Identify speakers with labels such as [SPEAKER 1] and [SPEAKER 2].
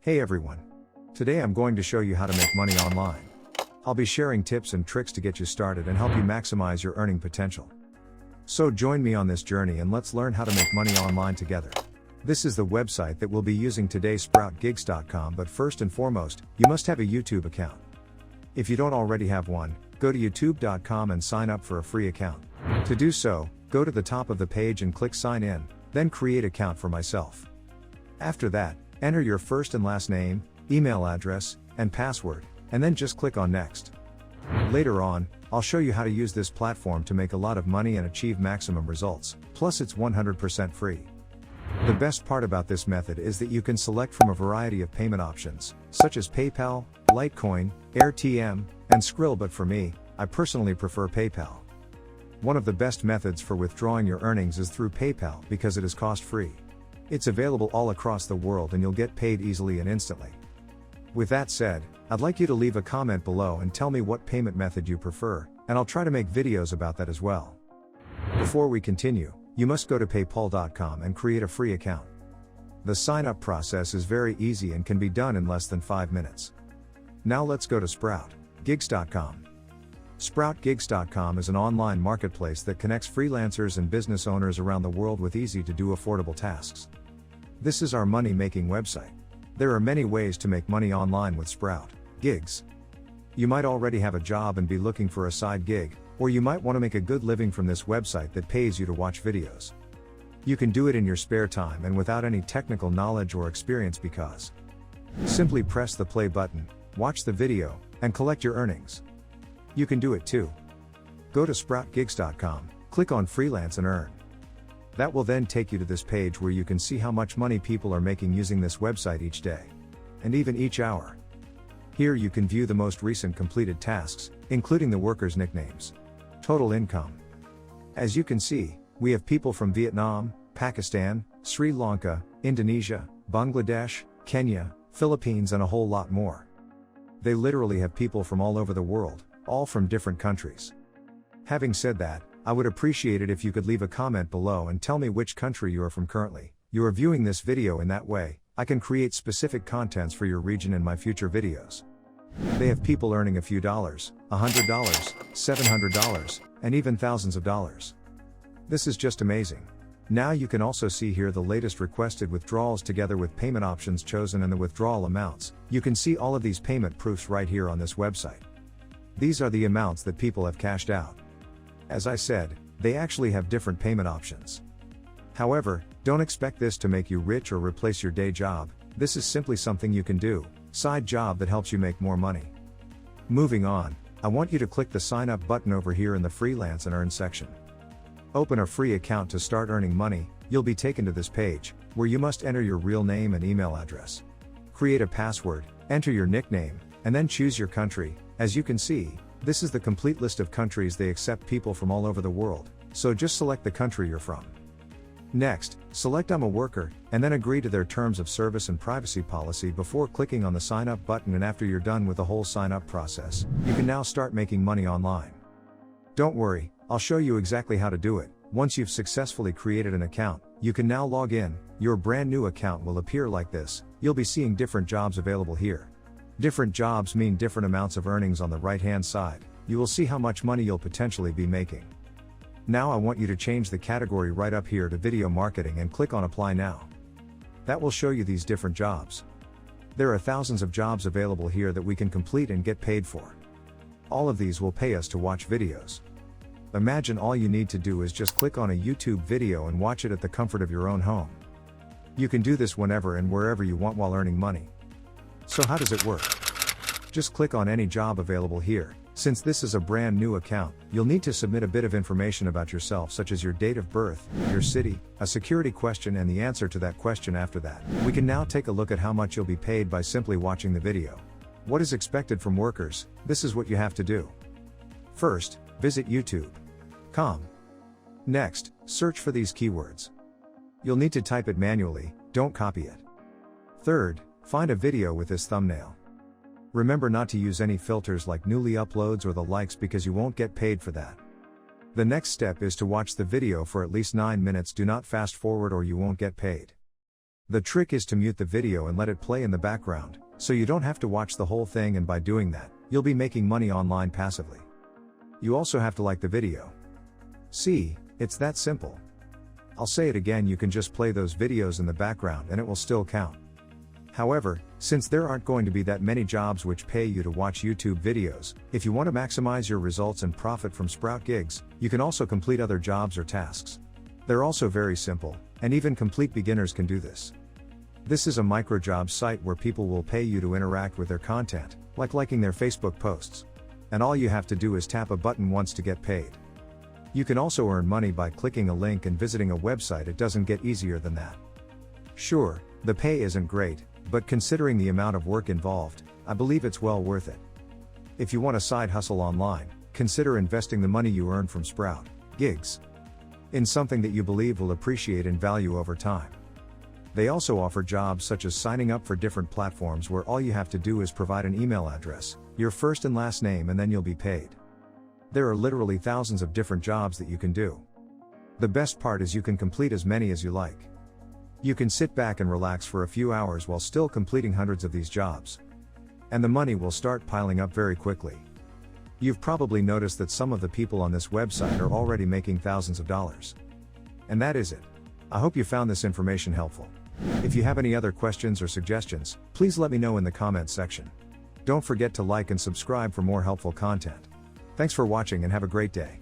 [SPEAKER 1] Hey everyone. Today I'm going to show you how to make money online. I'll be sharing tips and tricks to get you started and help you maximize your earning potential. So join me on this journey and let's learn how to make money online together. This is the website that we'll be using today, sproutgigs.com, but first and foremost, you must have a YouTube account. If you don't already have one, go to youtube.com and sign up for a free account. To do so, go to the top of the page and click sign in, then create account for myself. After that, enter your first and last name, email address, and password, and then just click on next. Later on, I'll show you how to use this platform to make a lot of money and achieve maximum results, plus it's 100% free. The best part about this method is that you can select from a variety of payment options, such as PayPal, Litecoin, AirTM, and Skrill, but for me, I personally prefer PayPal. One of the best methods for withdrawing your earnings is through PayPal because it is cost-free. It's available all across the world and you'll get paid easily and instantly. With that said, I'd like you to leave a comment below and tell me what payment method you prefer, and I'll try to make videos about that as well. Before we continue, you must go to paypal.com and create a free account. The sign-up process is very easy and can be done in less than 5 minutes. Now let's go to sproutgigs.com. Sproutgigs.com is an online marketplace that connects freelancers and business owners around the world with easy-to-do affordable tasks. This is our money-making website. There are many ways to make money online with Sprout Gigs. You might already have a job and be looking for a side gig, or you might want to make a good living from this website that pays you to watch videos. You can do it in your spare time and without any technical knowledge or experience because simply press the play button, watch the video, and collect your earnings. You can do it too. Go to sproutgigs.com, click on freelance and earn. That will then take you to this page where you can see how much money people are making using this website each day. And even each hour. Here you can view the most recent completed tasks, including the workers' nicknames. Total income. As you can see, we have people from Vietnam, Pakistan, Sri Lanka, Indonesia, Bangladesh, Kenya, Philippines, and a whole lot more. They literally have people from all over the world, all from different countries. Having said that, I would appreciate it if you could leave a comment below and tell me which country you are from currently. You are viewing this video in that way, I can create specific contents for your region in my future videos. They have people earning a few dollars, $100, $700, and even thousands of dollars. This is just amazing. Now you can also see here the latest requested withdrawals together with payment options chosen and the withdrawal amounts. You can see all of these payment proofs right here on this website. These are the amounts that people have cashed out. As I said, they actually have different payment options. However, don't expect this to make you rich or replace your day job. This is simply something you can do, side job that helps you make more money. Moving on, I want you to click the sign up button over here in the freelance and earn section. Open a free account to start earning money. You'll be taken to this page, where you must enter your real name and email address. Create a password, enter your nickname, and then choose your country. As you can see, this is the complete list of countries they accept people from all over the world, so just select the country you're from. Next, select I'm a worker, and then agree to their terms of service and privacy policy before clicking on the sign up button, and after you're done with the whole sign up process, you can now start making money online. Don't worry, I'll show you exactly how to do it. Once you've successfully created an account, you can now log in. Your brand new account will appear like this. You'll be seeing different jobs available here. Different jobs mean different amounts of earnings. On the right hand side, you will see how much money you'll potentially be making. Now I want you to change the category right up here to video marketing and click on apply now. That will show you these different jobs. There are thousands of jobs available here that we can complete and get paid for. All of these will pay us to watch videos. Imagine all you need to do is just click on a YouTube video and watch it at the comfort of your own home. You can do this whenever and wherever you want while earning money. So how does it work? Just click on any job available here. Since this is a brand new account, you'll need to submit a bit of information about yourself, such as your date of birth, your city, a security question, and the answer to that question after that. We can now take a look at how much you'll be paid by simply watching the video. What is expected from workers? This is what you have to do. First, visit youtube.com. Next, search for these keywords. You'll need to type it manually, don't copy it. Third, find a video with this thumbnail. Remember not to use any filters like newly uploads or the likes because you won't get paid for that. The next step is to watch the video for at least 9 minutes. Do not fast forward or you won't get paid. The trick is to mute the video and let it play in the background, so you don't have to watch the whole thing, and by doing that, you'll be making money online passively. You also have to like the video. See, it's that simple. I'll say it again, you can just play those videos in the background and it will still count. However, since there aren't going to be that many jobs which pay you to watch YouTube videos, if you want to maximize your results and profit from Sprout gigs, you can also complete other jobs or tasks. They're also very simple, and even complete beginners can do this. This is a microjob site where people will pay you to interact with their content, like liking their Facebook posts. And all you have to do is tap a button once to get paid. You can also earn money by clicking a link and visiting a website. It doesn't get easier than that. Sure, the pay isn't great, but considering the amount of work involved, I believe it's well worth it. If you want a side hustle online, consider investing the money you earn from Sprout gigs in something that you believe will appreciate in value over time. They also offer jobs such as signing up for different platforms where all you have to do is provide an email address, your first and last name, and then you'll be paid. There are literally thousands of different jobs that you can do. The best part is you can complete as many as you like. You can sit back and relax for a few hours while still completing hundreds of these jobs. And the money will start piling up very quickly. You've probably noticed that some of the people on this website are already making thousands of dollars. And that is it. I hope you found this information helpful. If you have any other questions or suggestions, please let me know in the comments section. Don't forget to like and subscribe for more helpful content. Thanks for watching and have a great day.